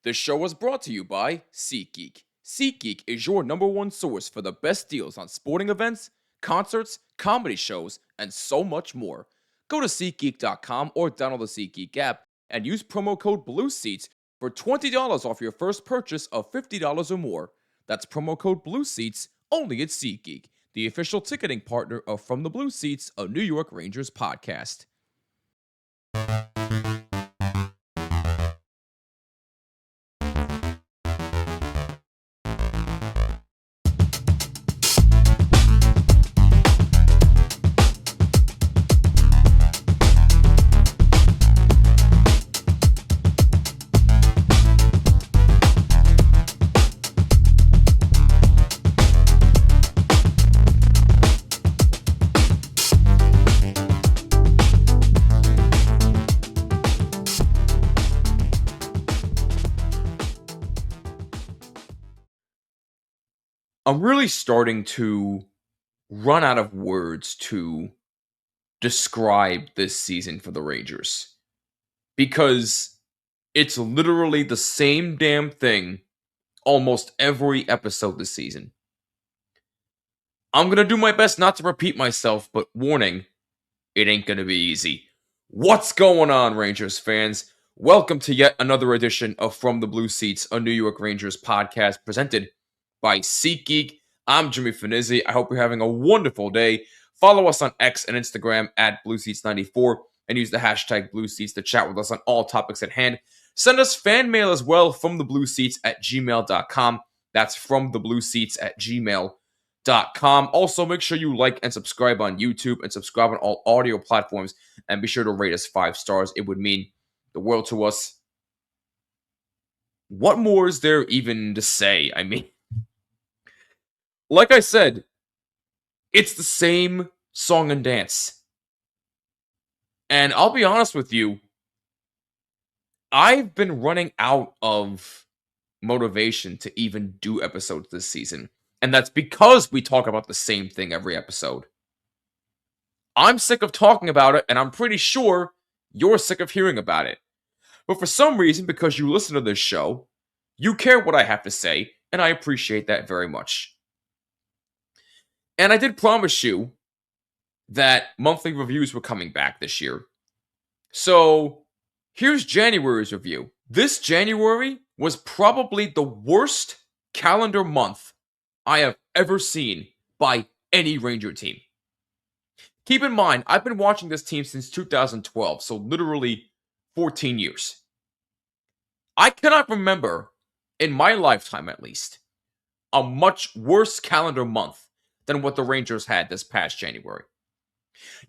This show was brought to you by SeatGeek. SeatGeek is your number one source for the best deals on sporting events, concerts, comedy shows, and so much more. Go to SeatGeek.com or download the SeatGeek app and use promo code BLUESEATS for $20 off your first purchase of $50 or more. That's promo code BLUESEATS only at SeatGeek, the official ticketing partner of From the Blue Seats, a New York Rangers podcast. I'm really starting to run out of words to describe this season for the Rangers because it's literally the same damn thing almost every episode this season. I'm going to do my best not to repeat myself, but warning, it ain't going to be easy. What's going on, Rangers fans? Welcome to yet another edition of From the Blue Seats, a New York Rangers podcast presented by SeatGeek. I'm Jimmy Fanizzi. I hope you're having a wonderful day. Follow us on X and Instagram at BlueSeats94 and use the hashtag BlueSeats to chat with us on all topics at hand. Send us fan mail as well from theblueseats@gmail.com. That's from theblueseats@gmail.com. Also, make sure you like and subscribe on YouTube and subscribe on all audio platforms. And be sure to rate us 5 stars. It would mean the world to us. What more is there even to say? I mean, like I said, it's the same song and dance. And I'll be honest with you, I've been running out of motivation to even do episodes this season. And that's because we talk about the same thing every episode. I'm sick of talking about it, and I'm pretty sure you're sick of hearing about it. But for some reason, because you listen to this show, you care what I have to say, and I appreciate that very much. And I did promise you that monthly reviews were coming back this year. So, here's January's review. This January was probably the worst calendar month I have ever seen by any Ranger team. Keep in mind, I've been watching this team since 2012, so literally 14 years. I cannot remember, in my lifetime at least, a much worse calendar month than what the Rangers had this past January.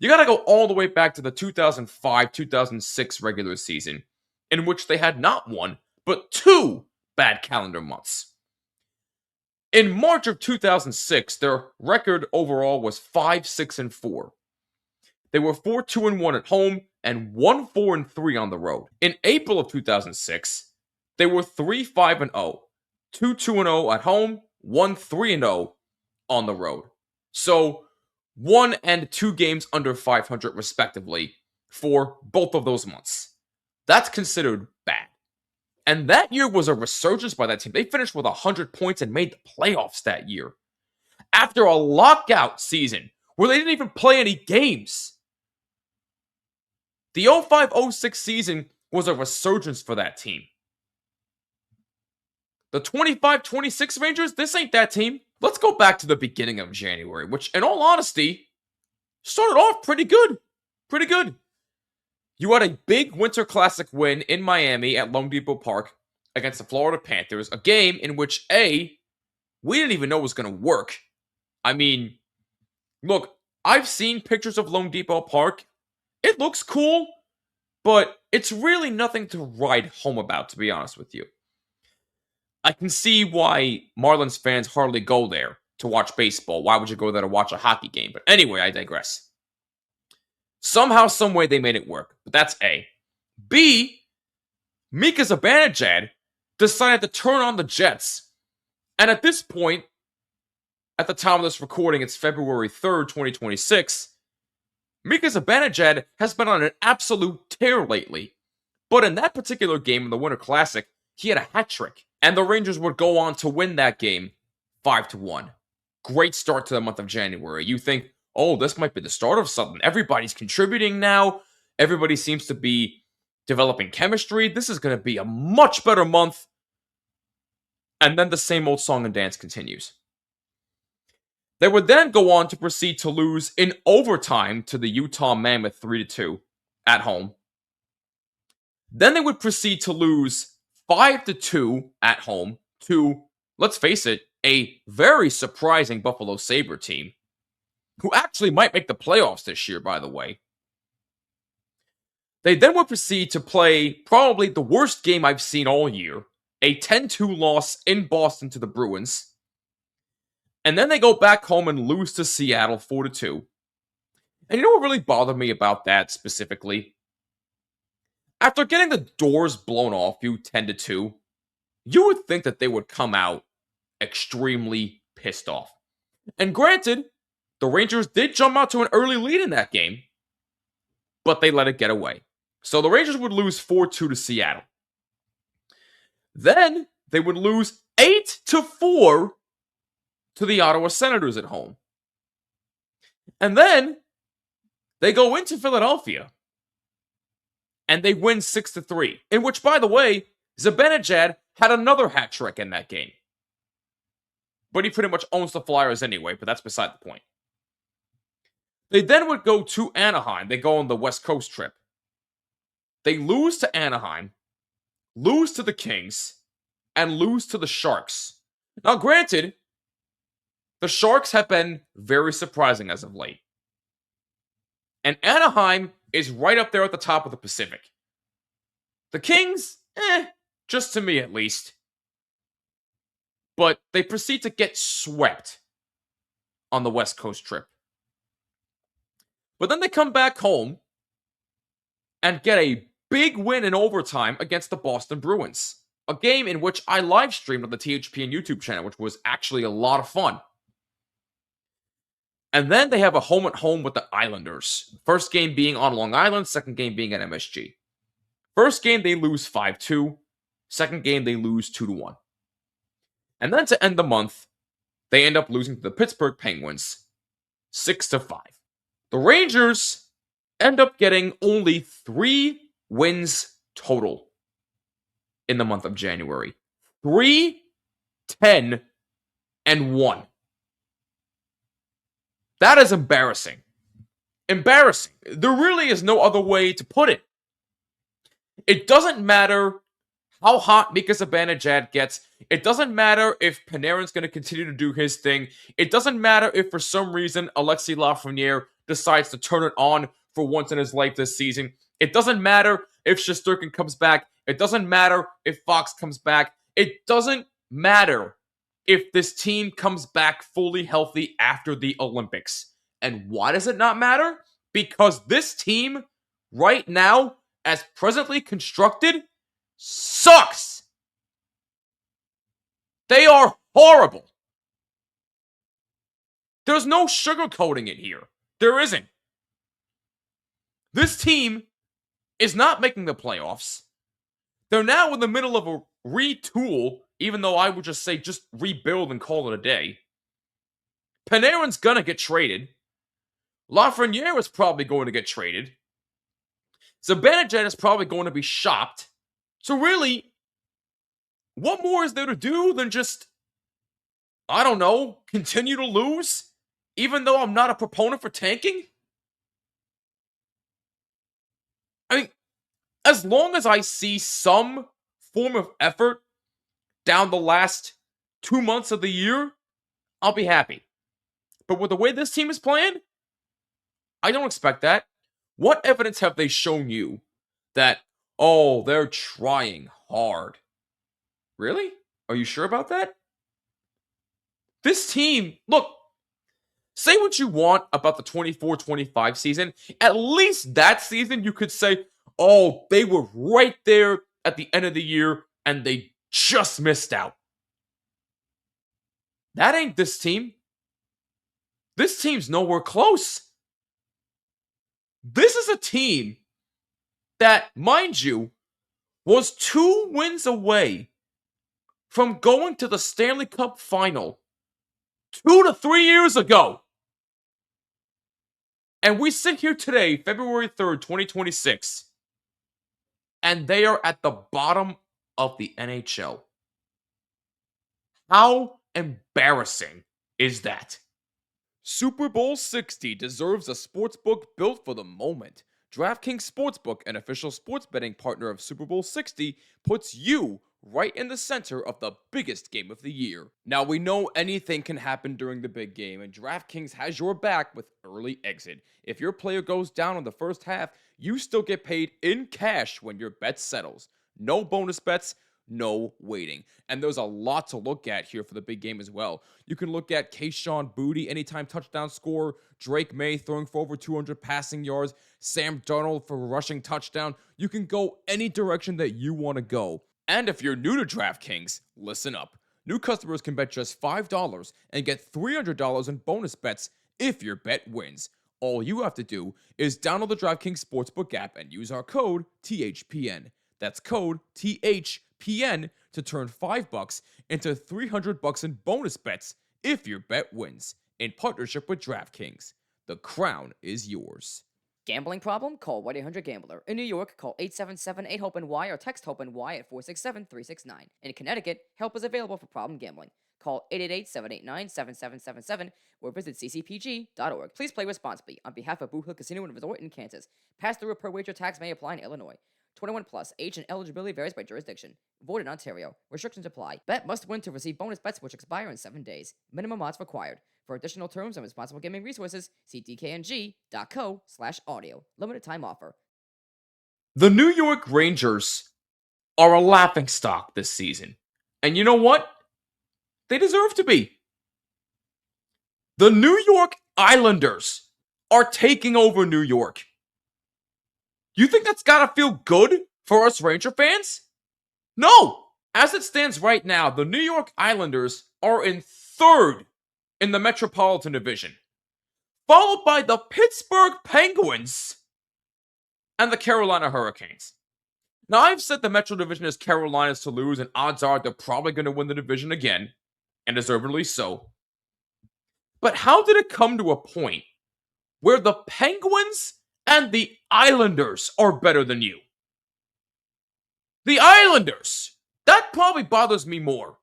You gotta go all the way back to the 2005-2006 regular season, in which they had not one, but 2 bad calendar months. In March of 2006, their record overall was 5-6-4. They were 4-2-1 at home and 1-4-3 on the road. In April of 2006, they were 3-5-0, 2-2-0 at home, 1-3-0 on the road. So 1 and 2 games under 500 respectively for both of those months. That's considered bad. And that year was a resurgence by that team. They finished with 100 points and made the playoffs that year. After a lockout season where they didn't even play any games. The 05-06 season was a resurgence for that team. The 25-26 Rangers, this ain't that team. Let's go back to the beginning of January, which, in all honesty, started off pretty good. Pretty good. You had a big Winter Classic win in Miami at Lone Depot Park against the Florida Panthers, a game in which, we didn't even know was going to work. I mean, look, I've seen pictures of Lone Depot Park. It looks cool, but it's really nothing to write home about, to be honest with you. I can see why Marlins fans hardly go there to watch baseball. Why would you go there to watch a hockey game? But anyway, I digress. Somehow, someway, they made it work. But that's A. B, Mika Zibanejad decided to turn on the Jets. And at this point, at the time of this recording, it's February 3rd, 2026, Mika Zibanejad has been on an absolute tear lately. But in that particular game in the Winter Classic, he had a hat trick. And the Rangers would go on to win that game 5-1. Great start to the month of January. You think, oh, this might be the start of something. Everybody's contributing now. Everybody seems to be developing chemistry. This is going to be a much better month. And then the same old song and dance continues. They would then go on to proceed to lose in overtime to the Utah Mammoth 3-2 at home. Then they would proceed to lose 5-2 at home to, let's face it, a very surprising Buffalo Sabre team, who actually might make the playoffs this year, by the way. They then would proceed to play probably the worst game I've seen all year, a 10-2 loss in Boston to the Bruins. And then they go back home and lose to Seattle 4-2. And you know what really bothered me about that specifically? After getting the doors blown off you 10-2, you would think that they would come out extremely pissed off. And granted, the Rangers did jump out to an early lead in that game, but they let it get away. So the Rangers would lose 4-2 to Seattle. Then they would lose 8-4 to the Ottawa Senators at home. And then they go into Philadelphia and they win 6-3, in which, by the way, Zibanejad had another hat trick in that game. But he pretty much owns the Flyers anyway, but that's beside the point. They then would go to Anaheim. They go on the West Coast trip. They lose to Anaheim, lose to the Kings, and lose to the Sharks. Now, granted, the Sharks have been very surprising as of late. And Anaheim is right up there at the top of the Pacific. The Kings, just to me at least. But they proceed to get swept on the West Coast trip. But then they come back home and get a big win in overtime against the Boston Bruins. A game in which I live streamed on the THPN YouTube channel, which was actually a lot of fun. And then they have a home-and-home with the Islanders. First game being on Long Island, second game being at MSG. First game, they lose 5-2. Second game, they lose 2-1. And then to end the month, they end up losing to the Pittsburgh Penguins 6-5. The Rangers end up getting only 3 wins total in the month of January. 3-10-1. That is embarrassing. Embarrassing. There really is no other way to put it. It doesn't matter how hot Mika Zibanejad gets. It doesn't matter if Panarin's going to continue to do his thing. It doesn't matter if for some reason Alexis Lafreniere decides to turn it on for once in his life this season. It doesn't matter if Shesterkin comes back. It doesn't matter if Fox comes back. It doesn't matter if this team comes back fully healthy after the Olympics. And why does it not matter? Because this team, right now, as presently constructed, sucks! They are horrible! There's no sugarcoating it here. There isn't. This team is not making the playoffs. They're now in the middle of a retool, even though I would just say just rebuild and call it a day. Panarin's gonna get traded. Lafreniere is probably going to get traded. Zibanejad is probably going to be shopped. So really, what more is there to do than just, I don't know, continue to lose? Even though I'm not a proponent for tanking? I mean, as long as I see some form of effort down the last 2 months of the year, I'll be happy. But with the way this team is playing, I don't expect that. What evidence have they shown you that, oh, they're trying hard? Really? Are you sure about that? This team, look, say what you want about the 24-25 season. At least that season you could say, oh, they were right there at the end of the year and they just missed out. That ain't this team. This team's nowhere close. This is a team that, mind you, was 2 wins away from going to the Stanley Cup final 2 to 3 years ago. And we sit here today, February 3rd, 2026, and they are at the bottom of the NHL. How embarrassing is that? Super Bowl 60 deserves a sportsbook built for the moment. DraftKings Sportsbook, an official sports betting partner of Super Bowl 60, puts you right in the center of the biggest game of the year. Now, we know anything can happen during the big game, and DraftKings has your back with early exit. If your player goes down in the first half, you still get paid in cash when your bet settles. No bonus bets, no waiting. And there's a lot to look at here for the big game as well. You can look at Kayshon Boutte, anytime touchdown score, Drake May throwing for over 200 passing yards, Sam Darnold for rushing touchdown. You can go any direction that you want to go. And if you're new to DraftKings, listen up. New customers can bet just $5 and get $300 in bonus bets if your bet wins. All you have to do is download the DraftKings Sportsbook app and use our code THPN. That's code THPN to turn $5 into $300 in bonus bets if your bet wins. In partnership with DraftKings, the crown is yours. Gambling problem? Call 1-800-GAMBLER. In New York, call 877-8-HOPENY or text HOPENY at 467-369. In Connecticut, help is available for problem gambling. Call 888-789-7777 or visit ccpg.org. Please play responsibly. On behalf of Boot Hill Casino and Resort in Kansas, pass-through or per wager tax may apply in Illinois. 21 plus. Age and eligibility varies by jurisdiction. Void in Ontario. Restrictions apply. Bet must win to receive bonus bets which expire in 7 days. Minimum odds required. For additional terms and responsible gaming resources, see dkng.co/audio. Limited time offer. The New York Rangers are a laughingstock this season. And you know what? They deserve to be. The New York Islanders are taking over New York. You think that's gotta feel good for us Ranger fans? No! As it stands right now, the New York Islanders are in third in the Metropolitan Division, followed by the Pittsburgh Penguins and the Carolina Hurricanes. Now, I've said the Metro Division is Carolina's to lose, and odds are they're probably going to win the division again, and deservedly so. But how did it come to a point where the Penguins and the Islanders are better than you? The Islanders! That probably bothers me more.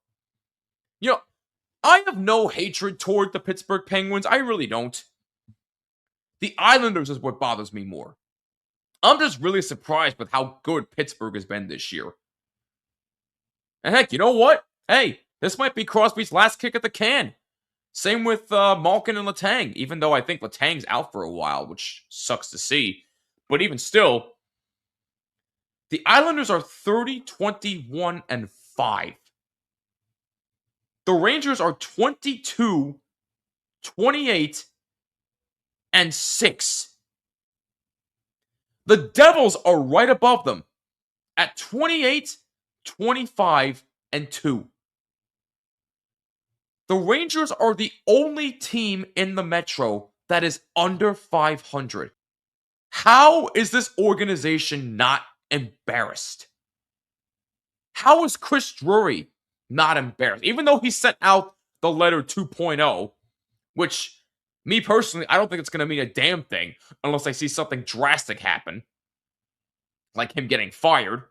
You know, I have no hatred toward the Pittsburgh Penguins. I really don't. The Islanders is what bothers me more. I'm just really surprised with how good Pittsburgh has been this year. And heck, you know what? Hey, this might be Crosby's last kick at the can. Same with Malkin and Letang, even though I think Letang's out for a while, which sucks to see. But even still, the Islanders are 30-21-5. The Rangers are 22-28-6. The Devils are right above them at 28-25-2. The Rangers are the only team in the Metro that is under 500. How is this organization not embarrassed? How is Chris Drury not embarrassed? Even though he sent out the letter 2.0, which, me personally, I don't think it's going to mean a damn thing unless I see something drastic happen, like him getting fired.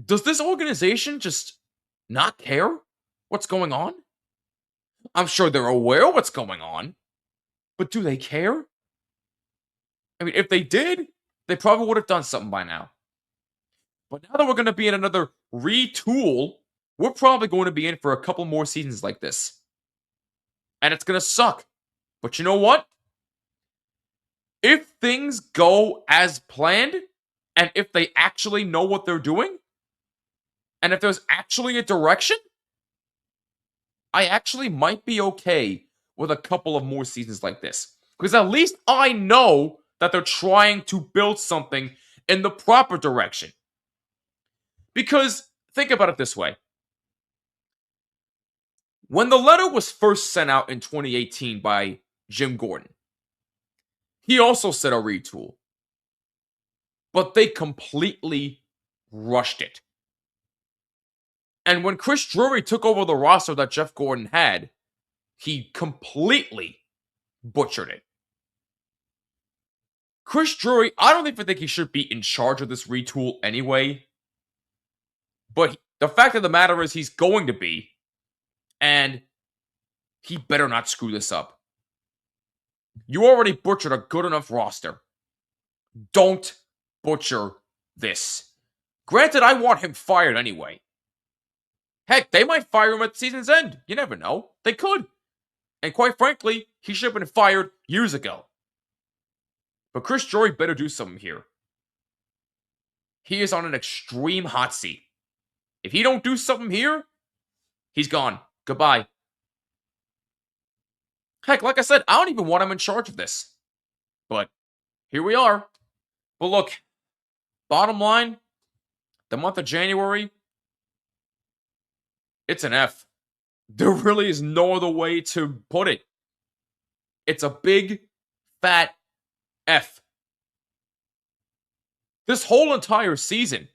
Does this organization just not care what's going on? I'm sure they're aware of what's going on, but do they care? I mean, if they did, they probably would have done something by now. But now that we're going to be in another retool, we're probably going to be in for a couple more seasons like this. And it's going to suck. But you know what? If things go as planned, and if they actually know what they're doing, and if there's actually a direction, I actually might be okay with a couple of more seasons like this. Because at least I know that they're trying to build something in the proper direction. Because, think about it this way. When the letter was first sent out in 2018 by Jim Gordon, he also said a retool. But they completely rushed it. And when Chris Drury took over the roster that Jeff Gordon had, he completely butchered it. Chris Drury, I don't even think he should be in charge of this retool anyway. But the fact of the matter is he's going to be. And he better not screw this up. You already butchered a good enough roster. Don't butcher this. Granted, I want him fired anyway. Heck, they might fire him at the season's end. You never know. They could. And quite frankly, he should have been fired years ago. But Chris Drury better do something here. He is on an extreme hot seat. If he don't do something here, he's gone. Goodbye. Heck, like I said, I don't even want him in charge of this. But here we are. But look, bottom line, the month of January, it's an F. There really is no other way to put it. It's a big, fat F. This whole entire season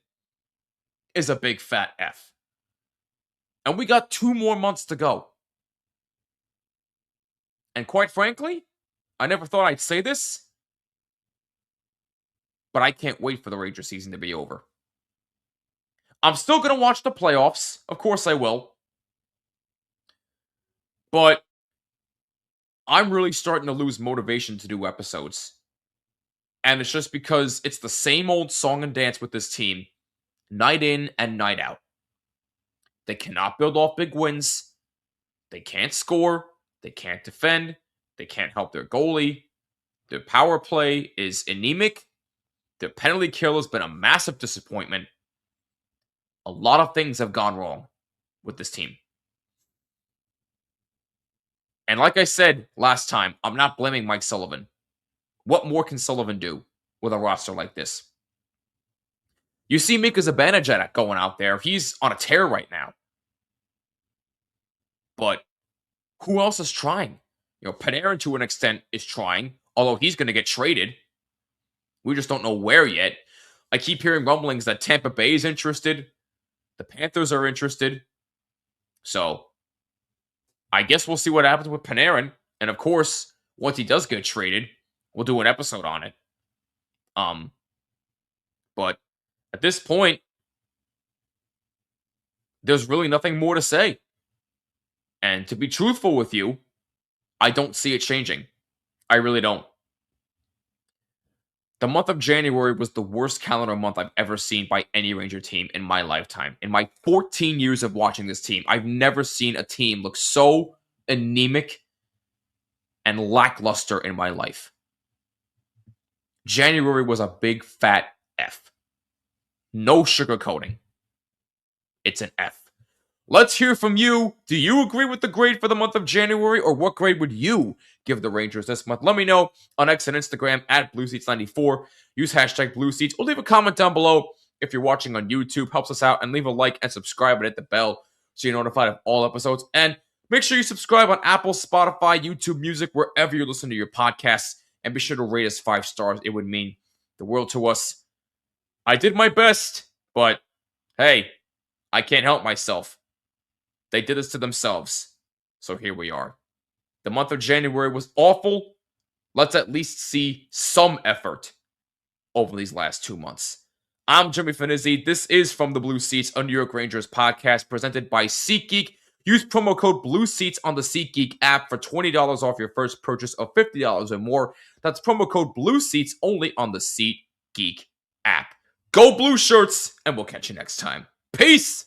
is a big, fat F. And we got 2 more months to go. And quite frankly, I never thought I'd say this, but I can't wait for the Rangers season to be over. I'm still going to watch the playoffs. Of course I will. But I'm really starting to lose motivation to do episodes. And it's just because it's the same old song and dance with this team, night in and night out. They cannot build off big wins. They can't score. They can't defend. They can't help their goalie. Their power play is anemic. Their penalty kill has been a massive disappointment. A lot of things have gone wrong with this team. And like I said last time, I'm not blaming Mike Sullivan. What more can Sullivan do with a roster like this? You see Mika Zibanejad going out there. He's on a tear right now. But who else is trying? Panarin to an extent is trying, although he's going to get traded. We just don't know where yet. I keep hearing rumblings that Tampa Bay is interested. The Panthers are interested. So, I guess we'll see what happens with Panarin. And of course, once he does get traded, we'll do an episode on it. But at this point, there's really nothing more to say. And to be truthful with you, I don't see it changing. I really don't. The month of January was the worst calendar month I've ever seen by any Ranger team in my lifetime. In my 14 years of watching this team, I've never seen a team look so anemic and lackluster in my life. January was a big fat F. No sugarcoating. It's an F. Let's hear from you. Do you agree with the grade for the month of January, or what grade would you give the Rangers this month? Let me know on X and Instagram at BlueSeats94. Use hashtag BlueSeats, or leave a comment down below if you're watching on YouTube. Helps us out, and leave a like and subscribe and hit the bell so you're notified of all episodes. And make sure you subscribe on Apple, Spotify, YouTube Music, wherever you listen to your podcasts, and be sure to rate us 5 stars. It would mean the world to us. I did my best, but hey, I can't help myself. They did this to themselves. So here we are. The month of January was awful. Let's at least see some effort over these last 2 months. I'm Jimmy Fanizzi. This is From the Blue Seats, a New York Rangers podcast presented by SeatGeek. Use promo code BlueSeats on the SeatGeek app for $20 off your first purchase of $50 or more. That's promo code BlueSeats only on the SeatGeek app. Go Blue Shirts, and we'll catch you next time. Peace!